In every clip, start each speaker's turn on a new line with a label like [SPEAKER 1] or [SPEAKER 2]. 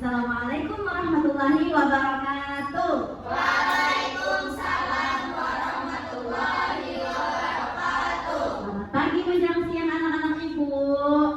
[SPEAKER 1] Assalamualaikum warahmatullahi wabarakatuh.
[SPEAKER 2] Waalaikumsalam warahmatullahi wabarakatuh.
[SPEAKER 1] Selamat pagi menjelang siang anak-anak ibu.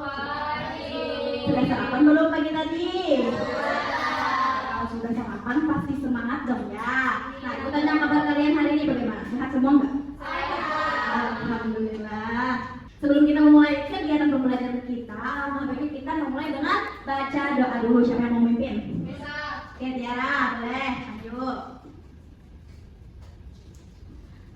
[SPEAKER 2] Pagi.
[SPEAKER 1] Sudah sarapan belum pagi tadi?
[SPEAKER 2] Sudah.
[SPEAKER 1] Kalau sudah sarapan pasti semangat dong ya. Nah, aku tanya kabar kalian hari ini bagaimana? Sehat semua enggak?
[SPEAKER 2] Sehat.
[SPEAKER 1] Alhamdulillah. Sebelum kita memulai kegiatan pembelajaran kita, alangkah baiknya kita memulai dengan baca doa dulu. Siapa yang mau memimpin?
[SPEAKER 2] Bisa.
[SPEAKER 1] Oke, Tiara, boleh. Ayo.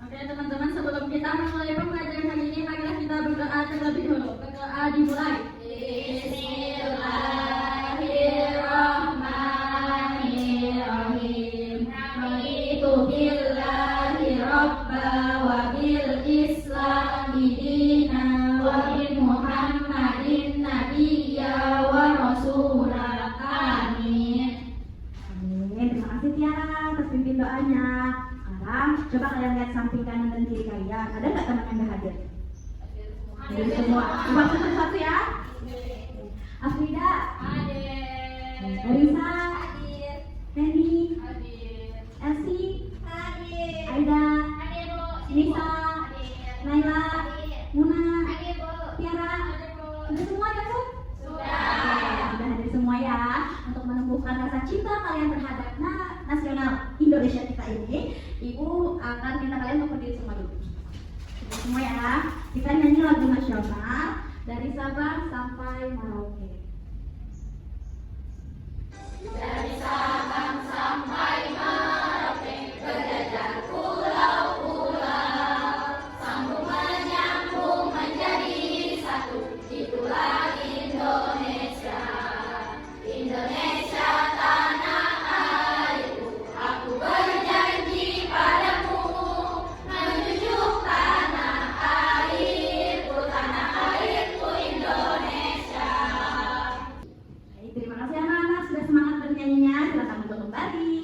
[SPEAKER 1] Oke, teman-teman, sebelum kita memulai pembelajaran hari ini, marilah kita berdoa terlebih dahulu. Berdoa dimulai. Bismillahirrahmanirrahim. Raditu billahi rabba wa bil islami dina wa bi Muhammadin nabiyya wa rasula. Amin. Amin. Terima kasih Tiara atas pimpin doanya. Sekarang coba kalian lihat samping kanan dan kiri kalian. Ada nggak teman yang nggak hadir? Hadir semua. Coba satu-satu ya. Afrida.
[SPEAKER 2] Hadir.
[SPEAKER 1] Elisa.
[SPEAKER 2] Hadir.
[SPEAKER 1] Henny.
[SPEAKER 2] Hadir.
[SPEAKER 1] Elsie.
[SPEAKER 2] Hadir.
[SPEAKER 1] Aida.
[SPEAKER 2] Hadir, Bu.
[SPEAKER 1] Nisa.
[SPEAKER 2] Hadir.
[SPEAKER 1] Naila.
[SPEAKER 2] Hadir.
[SPEAKER 1] Muna.
[SPEAKER 2] Hadir, Bu.
[SPEAKER 1] Tiara.
[SPEAKER 2] Hadir, Bu.
[SPEAKER 1] Sudah semua ya, Bu?
[SPEAKER 2] Sudah.
[SPEAKER 1] Sudah hadir semua ya. Untuk menumbuhkan rasa cinta kalian terhadap nasional Indonesia kita ini, Ibu akan minta kalian untuk berdiri semua dulu. Berdiri semua ya. Kita nyanyi lagu nasional dari Sabang sampai Merauke.
[SPEAKER 2] Dari Sabang sampai Merauke, berjajar pulau-pulau, sambung menyambung menjadi satu, itulah Indonesia. Indonesia tanah airku, aku berjanji padamu, menjunjung tanah airku Indonesia.
[SPEAKER 1] Baik, terima kasih anak-anak sudah semangat bernyanyinya. Silakan untuk kembali.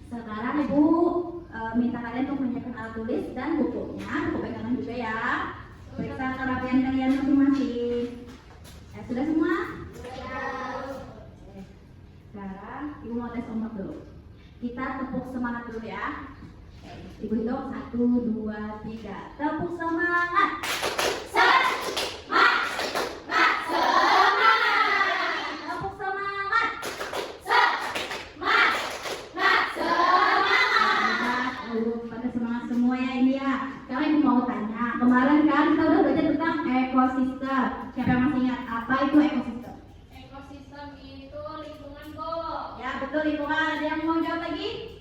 [SPEAKER 1] Sekarang Ibu minta kalian untuk menyiapkan alat tulis dan bukunya, buku pegangan juga ya. Periksa kerapian kalian masing-masing. Sudah semua? Oke. Sekarang Ibu mau tes ombak dulu. Kita tepuk semangat dulu ya. Ibu hitung 1, 2, 3. Tepuk semangat. Tepuk semangat. Pada semangat semua ya ini ya. Sekarang Ibu mau tanya. Kemarin kan kita udah belajar tentang ekosistem. Siapa yang masih ingat apa itu ekosistem?
[SPEAKER 2] Ekosistem itu lingkungan, Bu.
[SPEAKER 1] Ya betul lingkungan. Ada yang mau jawab lagi?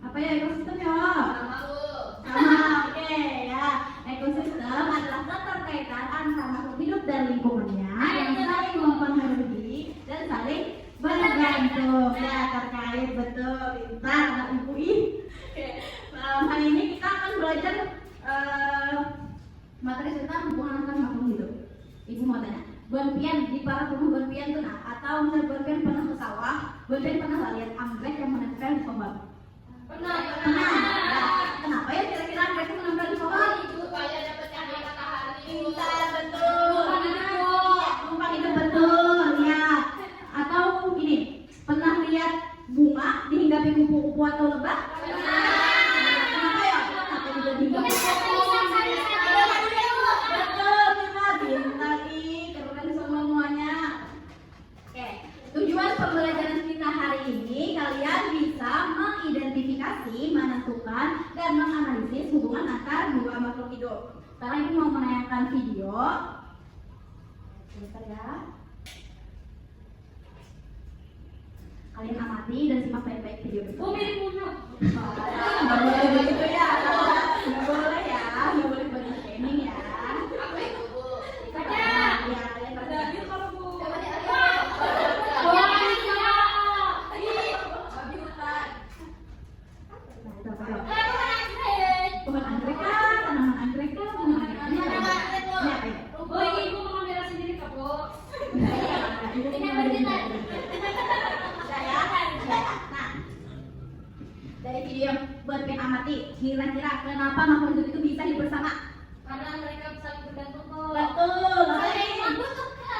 [SPEAKER 1] Apa ya ekosistem ya?
[SPEAKER 2] Sama, Bu.
[SPEAKER 1] Sama, oke ya. Ekosistem adalah keterkaitan antara makhluk hidup dan lingkungannya yang saling mempengaruhi dan saling bergantung. Ya terkait betul. Pintar anak ibu ini. Oke. Hari ini kita akan belajar materi tentang hubungan antar makhluk hidup. Ibu mau tanya, Bonpian di para penuh Bonpian itu nah, atau misalnya Bonpian pernah ke sawah, Bonpian pernah nggak lihat anggrek yang menempel di pohon?
[SPEAKER 2] Pernah.
[SPEAKER 1] Nah, kenapa ya kira-kira anggrek itu menempel di pohon?
[SPEAKER 2] Supaya dapat cahaya matahari.
[SPEAKER 1] Pintar betul.
[SPEAKER 2] Numpang hidup, Bu.
[SPEAKER 1] Iya, numpang hidup betul ya. Atau ini pernah lihat bunga dihinggapi kupu-kupu atau lebah? Kenapa ya? Kenapa juga dihinggapi? Betul, pintar ih, keren semuanya. Oke, tujuan pembelajaran kita hari ini kalian bisa mengidentifikasi, menentukan, dan menganalisis hubungan antar dua makhluk hidup. Sekarang ini mau menayangkan video. Bentar ya. Kalian amati dan simak baik-baik video itu.
[SPEAKER 2] Mirip bunuh.
[SPEAKER 1] Nggak boleh begitu ya. Nggak boleh ya. Nggak boleh body shaming ya.
[SPEAKER 2] Apa itu, Bu?
[SPEAKER 1] Baca. Ya, kalian baca.
[SPEAKER 2] kalau, Bu.
[SPEAKER 1] Coba di
[SPEAKER 2] Babi hutan.
[SPEAKER 1] Nah, itu apa dong? Pohon anggrek kah? Tanaman anggrek kah? Pohon anggrek. Ini apa? Ini apa ini?
[SPEAKER 2] Bu, Ibu mau ngambil sendiri, Kak, Bu.
[SPEAKER 1] Nah, ini
[SPEAKER 2] berita.
[SPEAKER 1] Udah ya. Nah, dari video Bonpian amati, kira-kira kenapa makhluk hidup itu bisa hidup bersama?
[SPEAKER 2] Karena mereka saling bergantung, Bu.
[SPEAKER 1] Betul.
[SPEAKER 2] Saling membutuhkan.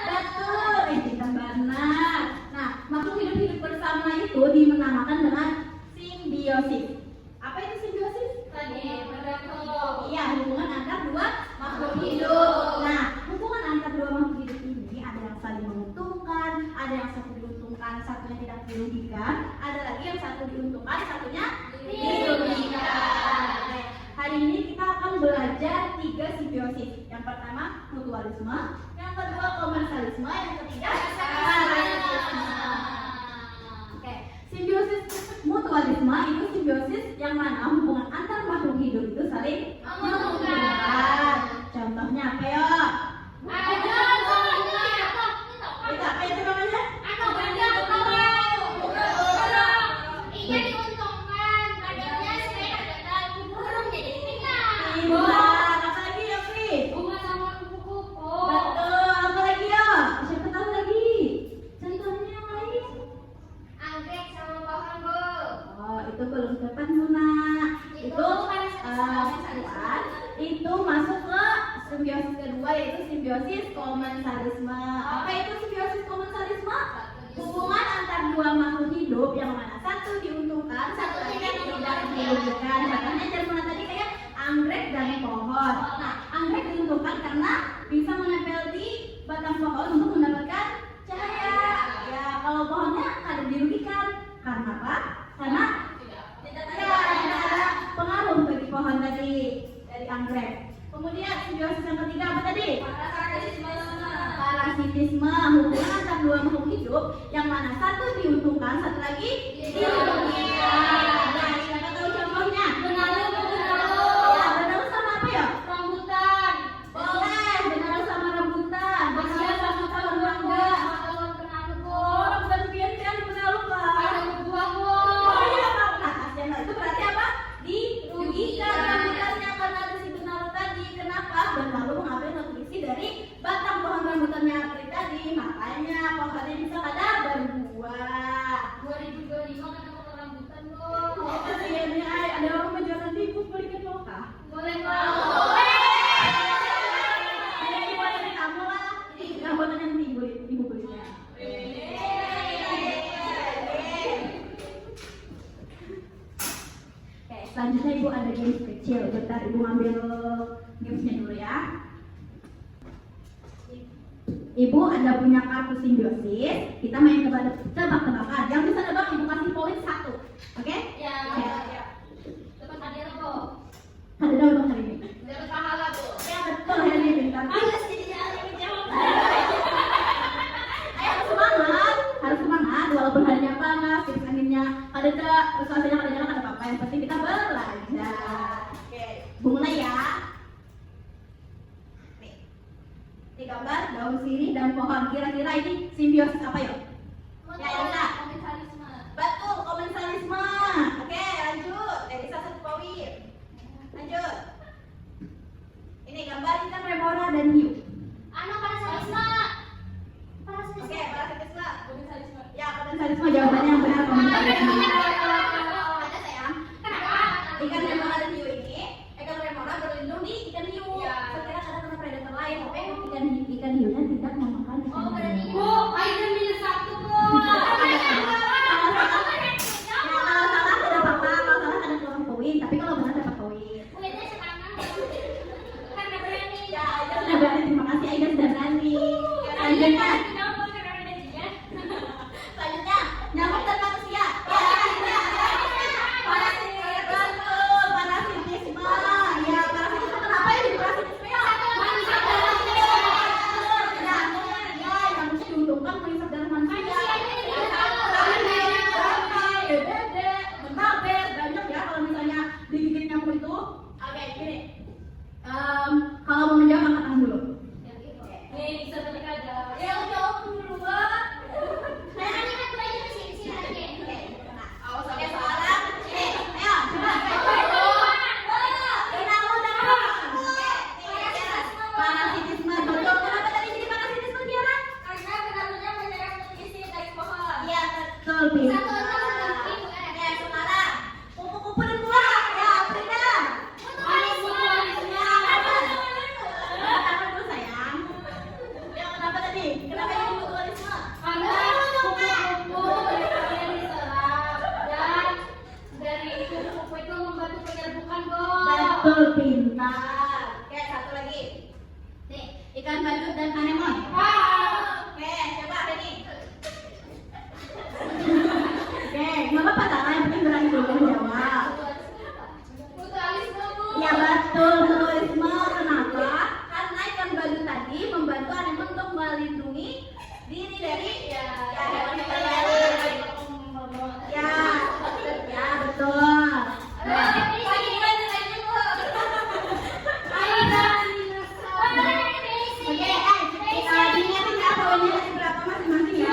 [SPEAKER 1] simbiosis. Apa itu simbiosis?
[SPEAKER 2] Tadi berdamping.
[SPEAKER 1] Iya, hubungan antar dua makhluk hidup. Nah, hubungan antar dua makhluk hidup ini ada yang saling menguntungkan, ada yang satu diuntungkan, satunya tidak dirugikan, ada lagi yang satu diuntungkan, satunya dirugikan. Oke, hari ini kita akan belajar 3 simbiosis. Yang pertama mutualisme, yang kedua komensalisme, yang ketiga parasitisme. Oke, simbiosis mutualisme itu simbiosis yang mana hubungan antar makhluk hidup itu saling menguntungkan. Contohnya apa ya? Itu apa itu namanya? Pintar. Apa lagi ya, Pri?
[SPEAKER 2] Bunga sama kupu-kupu.
[SPEAKER 1] Betul. Apa lagi ya? Siapa tahu lagi? Contohnya yang lain.
[SPEAKER 2] Anggrek sama pohon, Bu.
[SPEAKER 1] Oh, itu belum tepat, Muna. Itu itu masuk ke simbiosis kedua, yaitu simbiosis komensalisme. Apa itu simbiosis komensalisme? Hubungan antar dua makhluk hidup yang mana satu diuntungkan, satu lagi tidak dirugikan. Contohnya Muna tadi kayak anggrek dan pohon. Nah, anggrek diuntungkan karena bisa menempel di batang pohon untuk mendapatkan cahaya. Ya, kalau pohonnya ada dirugikan. Karena apa? Karena tidak ada pengaruh bagi pohon tadi dari anggrek. Kemudian simbiosis yang ketiga apa tadi? Parasitisme, hubungan antar dua makhluk hidup yang mana satu diuntungkan, satu lagi dirugikan. Nah, siapa tahu contohnya?
[SPEAKER 2] Benalu.
[SPEAKER 1] Ya, benalu sama apa ya?
[SPEAKER 2] Rambutan.
[SPEAKER 1] Boleh, benalu sama rambutan, benalu sama pohon mangga. Oh, rambutan pian-pian benalu Pak. Oh iya, Pak. Nah, kasihan lah. Itu berarti apa? Dirugikan rambutannya karena ada si benalu tadi. Kenapa? Benalu mengambil nutrisi dari batang pohon rambutannya Apri tadi. Makanya pohonnya bisa kada berbuah.
[SPEAKER 2] 2025 kan aku rambutan, Bu.
[SPEAKER 1] Oh, kasihannya ay. Ada orang menjualan tipu belikan mau kah?
[SPEAKER 2] Boleh, Pak.
[SPEAKER 1] Ini buat dari kamu lah. Rambutan yang ibu belinya. Oke, selanjutnya ibu ada games kecil. Bentar ibu ngambil gamesnya dulu ya. Ibu ada punya kartu simbiosis. Kita main tebak-tebakan. Yang bisa nebak ibu kasih poin 1. Oke?
[SPEAKER 2] Ya.
[SPEAKER 1] Oke.
[SPEAKER 2] Dapat hadiah, Bu.
[SPEAKER 1] Ada dong hari ini.
[SPEAKER 2] Dapat pahala, Bu.
[SPEAKER 1] Ya betul hari ini pintar. Ayo harus semangat walaupun harinya panas, kipas anginnya ada tidak, suasananya kada nyala kada apa-apa. Yang penting kita belajar. Oke, mulai ya. Nih, ini gambar daun sirih dan pohon. Kira-kira ini simbiosis apa ya? Ya, Elsa.
[SPEAKER 2] Komensalisme.
[SPEAKER 1] Betul, komensalisme. Oke, lanjut. betul, pintar. Oke, satu lagi. Nih, ikan badut dan anemon. Oke, coba ini. Oke, nggak apa-apa salah, yang penting berani dulu jawab.
[SPEAKER 2] Mutualisme, Bu.
[SPEAKER 1] Ya betul, mutualisme. Kenapa? Karena ikan badut tadi membantu anemon untuk melindungi diri dari hewan-hewan lain. Ya, ya betul. Nah, oke, diingatin ya poinnya dari berapa masing-masing ya.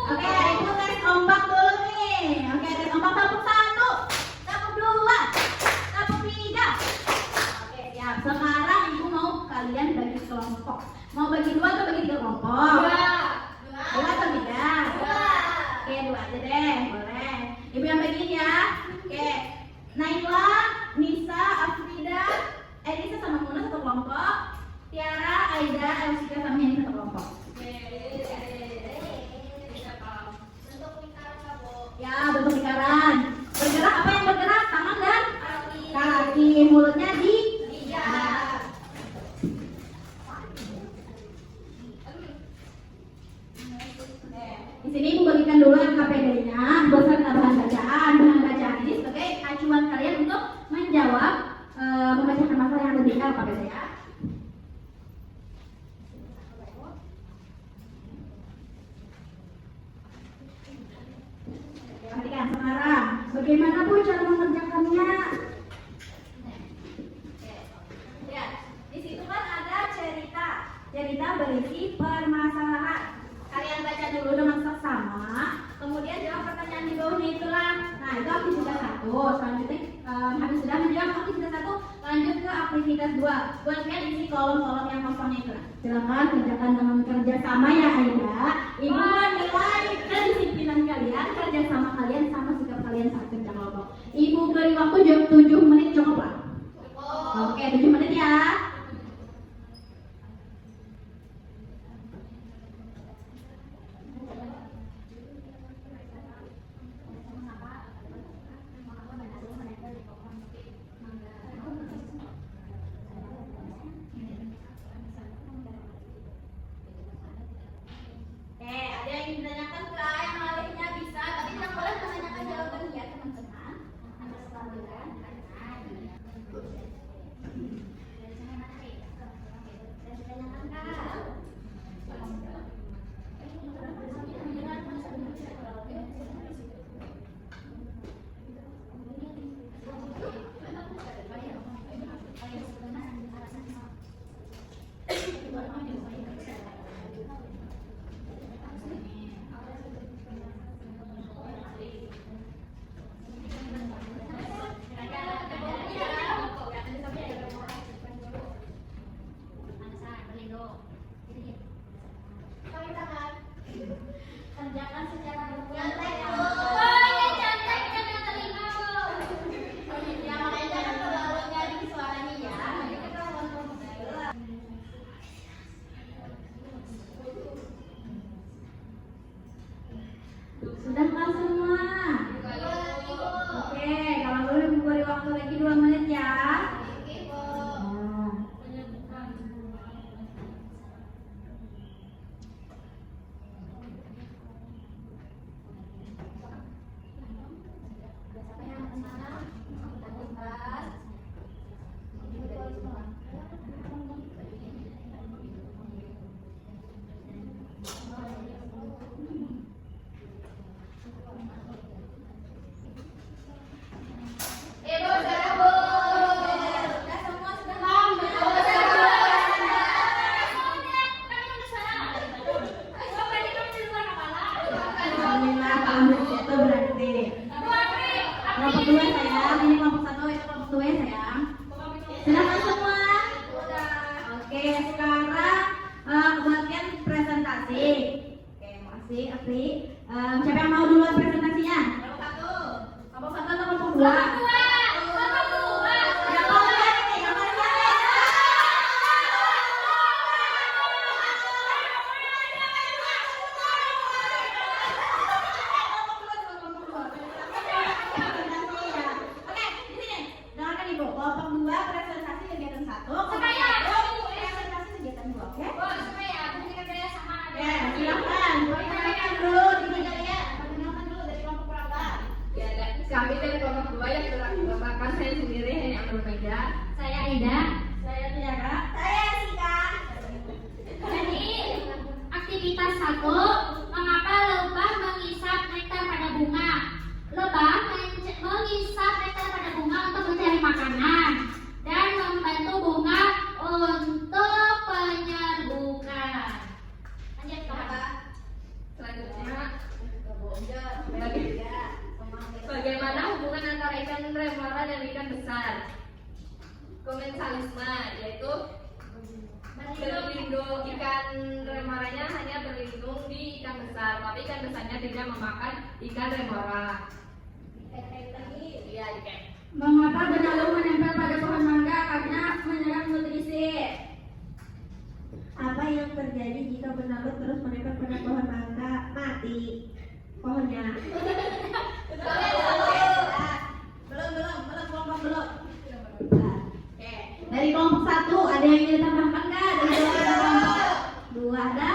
[SPEAKER 1] Oke, ibu tes ombak dulu nih. Oke, tes ombak tepuk 1, tepuk 2, tepuk 3. Oke, siap. Sekarang ibu mau kalian bagi kelompok. Mau bagi 2 atau bagi 3 kelompok? 2 atau 3? Oke, 2 aja deh, boleh. Ibu yang bagiin ya. Oke, Naila, Nisa, Afrida, Elisa sama Muna satu kelompok. Tiara, Aida, Elsika sama Heni satu kelompok. Ya, bentuk lingkaran. Bergerak apa yang bergerak? Tangan dan kaki. Mulutnya di Di sini ibu bagikan dulu KPD-nya beserta bahan bacaan. Bahan bacaan ini sebagai acuan kalian untuk menjawab membacakan masalah yang ada di KPD ya. Perhatikan sekarang, bagaimana Bu cara mengerjakannya? Ya, di situ kan ada cerita berisi permasalahan. Kalian baca dulu dengan seksama, kemudian jawab pertanyaan di bawahnya itulah. Nah, itu aktivitas 1. Selanjutnya habis sudah menjawab aktivitas 1, lanjut ke aktivitas 2. Buat kalian isi kolom-kolom yang kosongnya itu. Silakan kerjakan dengan kerjasama ya Aida. Ibu menilai kedisiplinan kalian, kerjasama kalian sama sikap kalian saat kerja kelompok. Ibu beri waktu 7 menit cukup lah. Oke, 7 menit ya. Ada yang ditanyakan ke yang alihnya bisa, tapi tidak boleh menanyakan jawaban ya teman-teman. Harus pelajaran kerjakan secara berkualitas. Ya, makanya jangan terlalu nyari suaranya ya. Nanti kita kontrol. Sudah kan semua? Oke, kalau boleh beri waktu lagi 2 menit ya. Kelompok 2 sayang, ini kelompok 1, itu kelompok 2 ya sayang. Silakan semua. Oke, sekarang buatkan presentasi. Oke, makasih Apri. Siapa yang mau duluan presentasinya? Kelompok 1 atau kelompok 2?
[SPEAKER 2] dan ikan besar. Komensalisme yaitu berlindung, ikan remoranya hanya berlindung di ikan besar, tapi ikan besarnya tidak memakan ikan remora. Iya, ikan.
[SPEAKER 1] Mengapa benalu menempel pada pohon mangga? Karena menyerap nutrisi.
[SPEAKER 3] Apa yang terjadi jika benalu terus menempel pada pohon mangga? Mati pohonnya. Belum. Oke. Dari kelompok 1 ada yang ingin ditambahkan nggak? Dari kelompok 2 ada?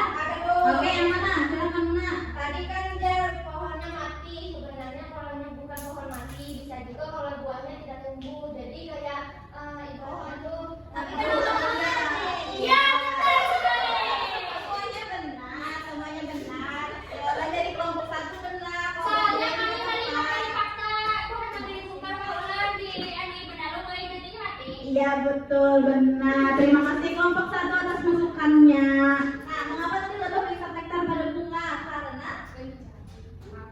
[SPEAKER 3] Oke, yang mana? Silakan mana?
[SPEAKER 4] Tadi kan dia pohonnya mati, sebenarnya kalau bukan pohon mati, bisa juga kalau buahnya tidak tumbuh. Jadi kayak pohon tuh. Tapi kan pohonnya.
[SPEAKER 3] Iya, semuanya benar. Jawaban dari kelompok 1 benar.
[SPEAKER 4] Soalnya kami melihat fakta pohon yang bukan pohon di benalu mulai detik mati.
[SPEAKER 3] Iya, betul, benar. Terima kasih kelompok 1 atas masukannya. Nah, mengapa tadi lebih melihat nektar pada bunga? Karena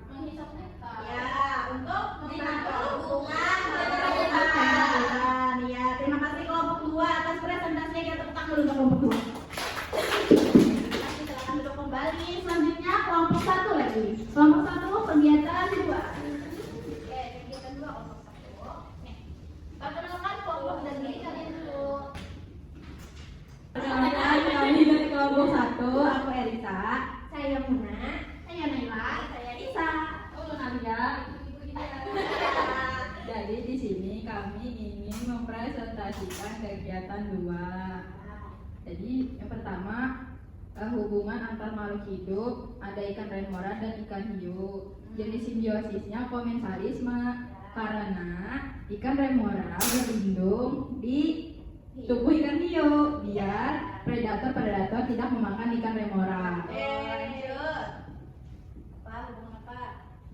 [SPEAKER 4] Menghisap nektar.
[SPEAKER 3] ya, untuk menangkap bunga menghasilkan. Ya, terima kasih kelompok 2 atas presentasinya. Kita tepuk tangan dulu untuk kelompok 2. Terima kasih, silakan duduk kembali. Selanjutnya kelompok 1 lagi. Kelompok 1 kegiatan 2.
[SPEAKER 4] Oke, kegiatan 2 kelompok 1. Perkenalkan kelompok dan diri kalian dulu.
[SPEAKER 3] Perkenalkan, kami dari kelompok 1. Aku Elisa.
[SPEAKER 4] Saya Muna.
[SPEAKER 3] Saya Naila. Saya Nisa.
[SPEAKER 1] Nadia. Jadi di sini kami ingin mempresentasikan kegiatan 2. Jadi yang pertama hubungan antar makhluk hidup, ada ikan remora dan ikan hiu. Jenis simbiosisnya komensalisme karena ikan remora berlindung di tubuh ikan hiu biar predator tidak memakan ikan remora.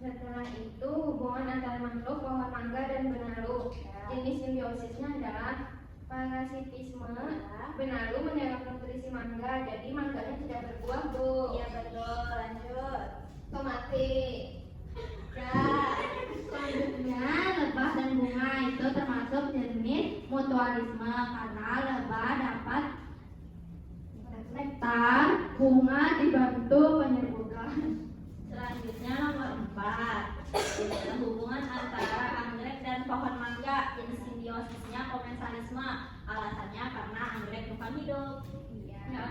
[SPEAKER 4] Setelah itu hubungan antara makhluk pohon mangga dan benalu. Jenis simbiosisnya adalah parasitisme. Benalu menyerap nutrisi mangga, jadi mangganya tidak berbuah, Bu.
[SPEAKER 3] Iya, betul. Lanjut.
[SPEAKER 4] Tomate.
[SPEAKER 3] Ya. Selanjutnya lebah dan bunga itu termasuk jenis mutualisme karena lebah dapat nektar, bunga dibantu penyerbukan. Selanjutnya nomor 4 adalah hubungan antara anggrek dan pohon mangga. Jenis simbiosisnya komensalisme. Alasannya karena anggrek bukan hidup.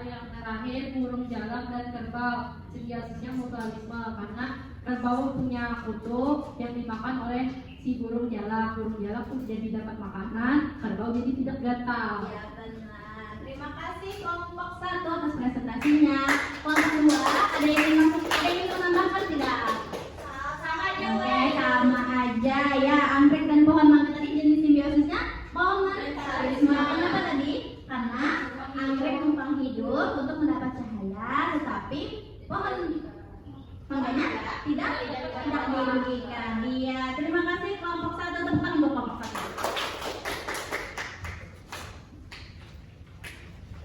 [SPEAKER 1] Yang terakhir burung jalak dan kerbau, simbiosisnya mutualisme karena kerbau punya kutu yang dimakan oleh si burung jalak. Burung jalak pun jadi dapat makanan, kerbau jadi tidak gatal.
[SPEAKER 3] Ya, benar. Terima kasih kelompok 1 atas presentasinya. Kelompok 2 ada yang ingin menambahkan tidak?
[SPEAKER 4] Sama aja,
[SPEAKER 3] Oke, sama aja ya. Anggrek dan pohon mangga tadi jenis simbiosisnya komensalisme. Kenapa tadi? Karena anggrek numpang hidup untuk mendapat cahaya, tetapi pohon mangganya tidak dirugikan. Iya, terima kasih kelompok 1. Tepuk tangan untuk kelompok 1.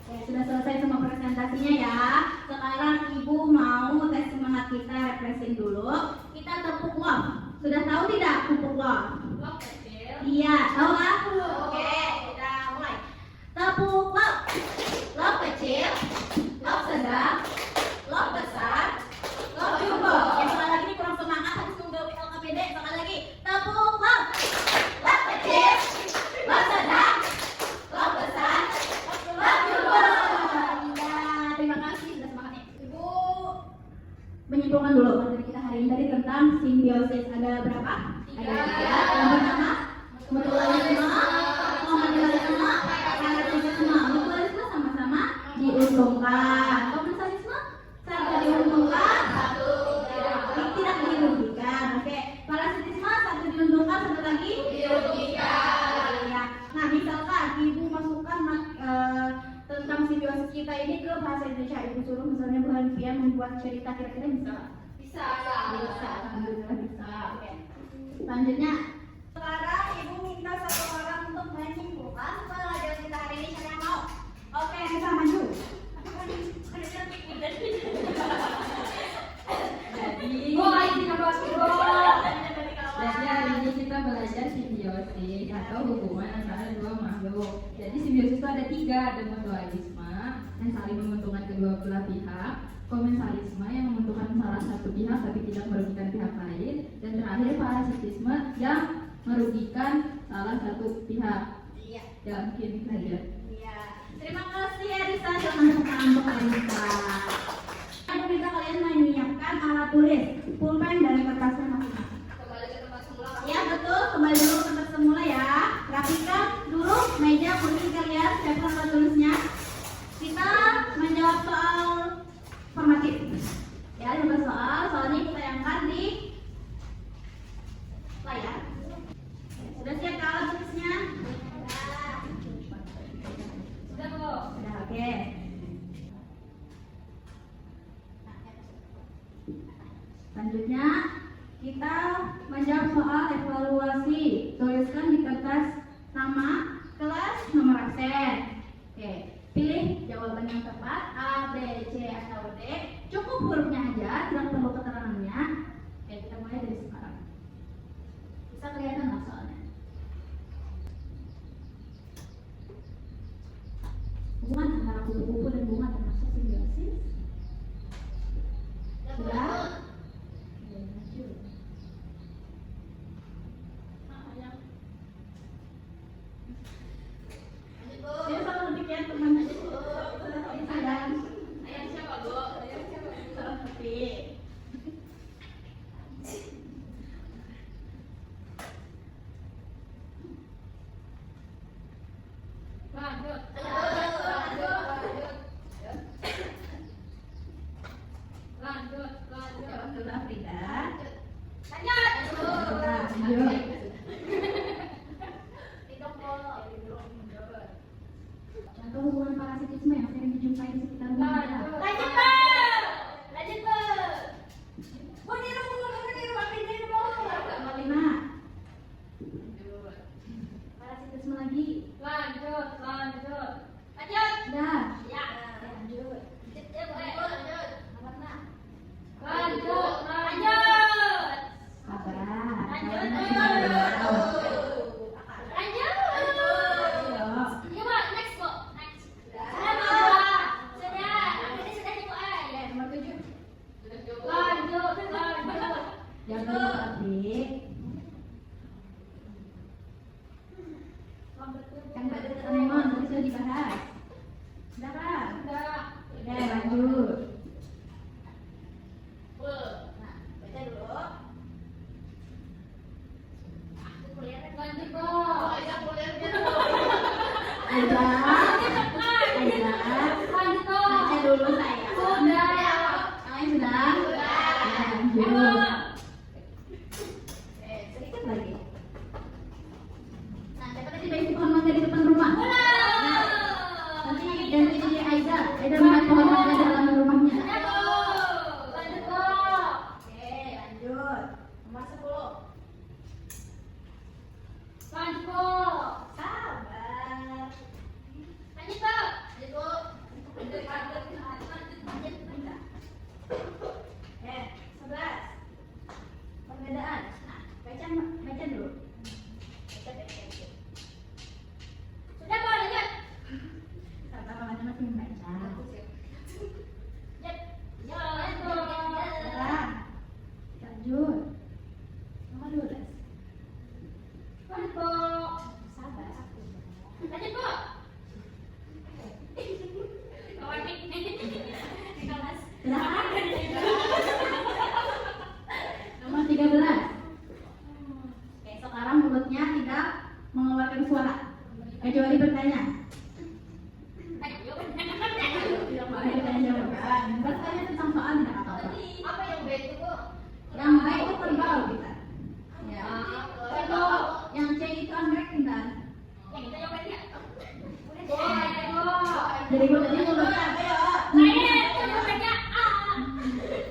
[SPEAKER 3] Oke, sudah selesai semua presentasinya ya. Sekarang Ibu mau tes semangat kita, refreshing dulu. Kita tepuk love. Sudah tahu tidak tepuk love?
[SPEAKER 2] Love kecil.
[SPEAKER 3] Iya, tahu aku. Oke, kita mulai. Tepuk love. Love kecil, love sedang, love besar, love jumbo. Ya, sekali lagi ini kurang semangat habis nunggu LKPD. Sekali lagi. Tepuk love. Love kecil, love sedang, love besar, love jumbo. Iya, terima kasih sudah semangatnya. Ibu menyimpulkan dulu materi kita hari ini tadi tentang simbiosis. Ada berapa? Ada 3. Yang pertama, mutualisme, komensalisme, parasitisme. Mutualisme sama-sama diuntungkan. Komensalisme satu diuntungkan, satu tidak dirugikan. Oke, parasitisme satu diuntungkan, satu lagi dirugikan. Ya. Nah, misalkan Ibu masukkan tentang simbiosis kita ini ke bahasa Indonesia, Ibu suruh misalnya Bu Hanfian membuat cerita, kira-kira bisa nggak?
[SPEAKER 4] Bisa.
[SPEAKER 3] Bisa, alhamdulillah bisa. Oke. Selanjutnya, sekarang Ibu minta satu orang untuk menyimpulkan pelajaran kita hari ini. Siapa yang mau? Oke, bisa maju.
[SPEAKER 1] Jadi hari ini kita belajar simbiosis. atau hubungan antara dua makhluk. Jadi simbiosis itu ada 3, ada mutualisme yang saling menguntungkan kedua belah pihak, komensalisme yang menguntungkan salah satu pihak tapi tidak merugikan pihak lain, dan terakhir parasitisme yang merugikan salah satu pihak.
[SPEAKER 3] Iya.
[SPEAKER 1] Ya mungkin itu saja.
[SPEAKER 3] Iya. Terima kasih Arisa, selamat datang untuk Arisa. Aku minta kalian menyiapkan alat tulis, pulpen dan kertasnya masing-masing.
[SPEAKER 2] Kembali ke tempat semula.
[SPEAKER 3] Ya betul, kembali dulu ke tempat semula ya. Rapikan dulu meja kursi kalian, siapkan alat tulisnya. Kita menjawab soal formatif. Ya, jawab soalnya kita angkat di layar. Sudah siap ke alat tulisnya?
[SPEAKER 2] Sudah, Bu.
[SPEAKER 3] Sudah, oke. Selanjutnya kita menjawab soal evaluasi. Tuliskan di kertas nama, kelas, nomor absen. Oke, pilih jawaban yang tepat A, B, C, atau D. Cukup hurufnya aja, tidak perlu keterangannya. Oke, kita mulai dari sekarang. Bisa kelihatan nggak soalnya? Hubungan antara kupu-kupu dan bunga termasuk simbiosis. Sudah? Dia selalu demikian teman. Sayang.
[SPEAKER 2] Ayam siapa, Bu? Ayam siapa?
[SPEAKER 3] Tapi
[SPEAKER 2] Lanjut.
[SPEAKER 3] jawab dulu Afrida.
[SPEAKER 2] Lanjut.
[SPEAKER 3] Lanjut. Contoh hubungan parasitisme yang sering dijumpai di sekitar rumah kita.
[SPEAKER 2] Lanjut.
[SPEAKER 3] Nomor 5. Parasitisme lagi.
[SPEAKER 2] Lanjut.
[SPEAKER 3] Sudah.
[SPEAKER 2] Ya.
[SPEAKER 3] Lanjut.
[SPEAKER 2] Lanjut.
[SPEAKER 3] Sabar. Nomor 7. Yang kedua adik. Yang kedua Memon tadi sudah dibahas. Sudah kan? Oke, lanjut. Nah, baca dulu. Aida. Baca dulu sayang. Yang sudah? Ya, lanjut. Sedikit lagi. Nah, dapat tadi bayi pohon mangga di depan rumah. Nanti ganti jadi Aida. Aida melihat pohon mangga di dalam rumahnya. Oke, lanjut. Nomor 10. Sabar. Oke, 11. Perbedaan. Nah, baca dulu. Sabar, mamanya masih membaca. Sekarang, lanjut. Nomor 12. Sabar. Sudah? Nomor 13. Oke, sekarang mulutnya tidak mengeluarkan suara kecuali bertanya. Tidak boleh ditanya jawaban. Bertanya tentang soal tidak apa-apa. Yang baik itu verbal kita. Ya. Contoh yang C itu anggrek pintar. Jadi gue tadi mulutnya.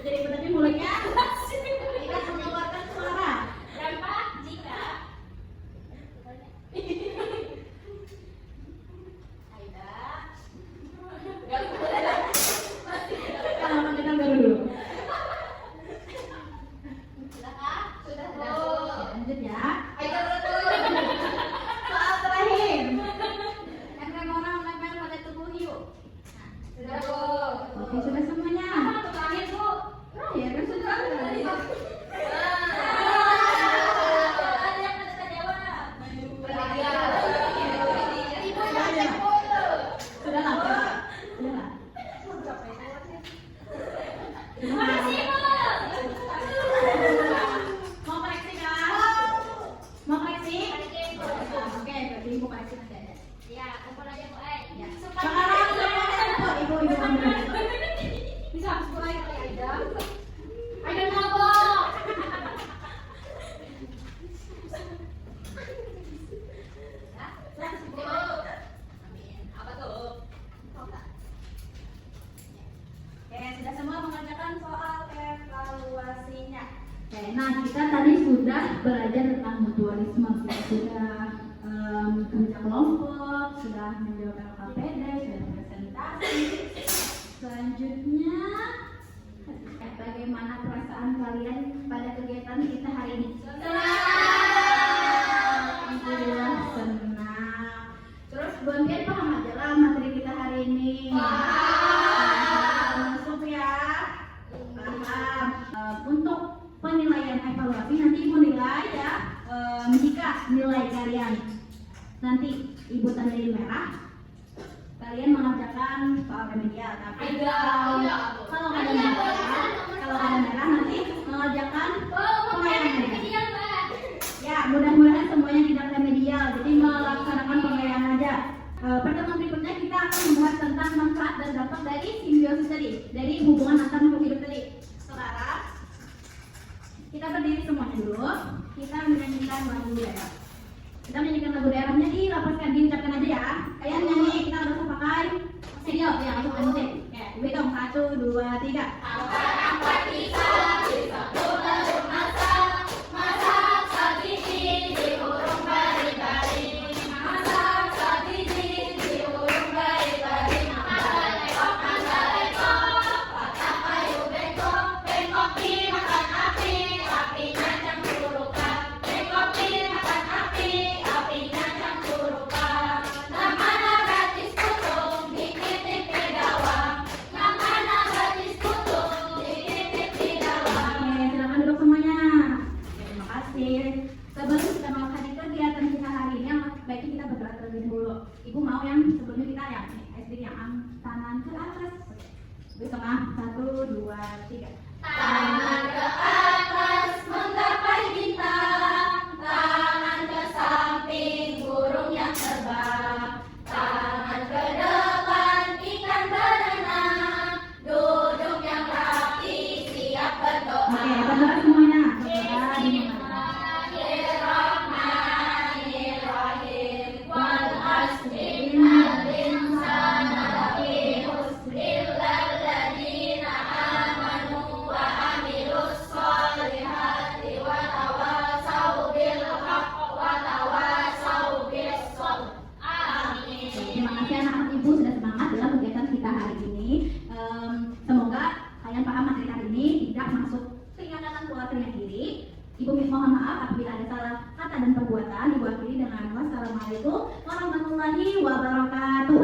[SPEAKER 3] Jadi gue tadi mulutnya tidak mengeluarkan suara. Kalau kita baru dulu. Lanjut ya. Oke, nah kita tadi sudah belajar tentang mutualisme, kita sudah kerja kelompok, sudah menjawab LKPD, sudah presentasi. Selanjutnya, bagaimana perasaan kalian pada kegiatan kita hari ini? Alhamdulillah senang. Terus Bontian paham aja lah materi kita hari ini. Masuk ya. Paham. Untuk penilaian evaluasi nanti ibu nilai ya. Jika nilai kalian nanti ibu tanda di merah, kalian mengerjakan soal remedial. Tapi kalau ada merah nanti mengerjakan pengairan. Ya, mudah-mudahan semuanya tidak remedial, jadi melaksanakan pengairan aja. Pertemuan berikutnya kita akan membahas tentang manfaat dan dampak dari simbiosis tadi, dari hubungan antar makhluk hidup tadi. Sekarang kita berdiri semuanya dulu, kita menyanyikan lagu daerah. Kita menyanyikan lagu daerahnya dilaporkan, diucapkan aja ya. Kalian nyanyi, kita harus pakai video ya, langsung aja. Oke, hitung 1, 2, 3.
[SPEAKER 1] Angkat bisa berumah masak sabiji di urung bari-bari, masak sabiji di urung bari-bari, makan lekok, patah kayu bengkok, bengkok dimakan api, apinya cangkurukan, bengkok dimakan api, apinya cangkurukan. Namana gratis kutung, dikitip di dawang, namana gratis kutung, dikitip di dawang.
[SPEAKER 3] Oke, silakan duduk semuanya. Terima kasih. Sebelum kita melakukan kegiatan kita hari ini, yang baiknya kita berdoa terlebih dahulu. Ibu mau yang sebelumnya kita yang SD yang tangan ke atas. Di tengah 1, 2, 3.
[SPEAKER 1] Tangan ke atas menggapai bintang, tangan ke samping burung yang terbang, tangan ke depan ikan berenang, duduk yang rapi siap berdoa.
[SPEAKER 3] Oke, berdoa semuanya. Berdoa dimulai.
[SPEAKER 1] Bismillahirrahmanirrahim. Wal asri innal insana lafi khusr illa alladziina aamanu wa 'amilus sholihati wa tawassaw bil haqq wa tawassaw bis sabr. Amin.
[SPEAKER 3] Terima kasih anak-anak ibu sudah semangat dalam kegiatan kita hari ini. Semoga kalian paham materi hari ini, tidak masuk telinga kanan keluar telinga kiri. Ibu mohon maaf apabila ada salah kata dan perbuatan. Ibu akhiri dengan wassalamualaikum warahmatullahi wabarakatuh.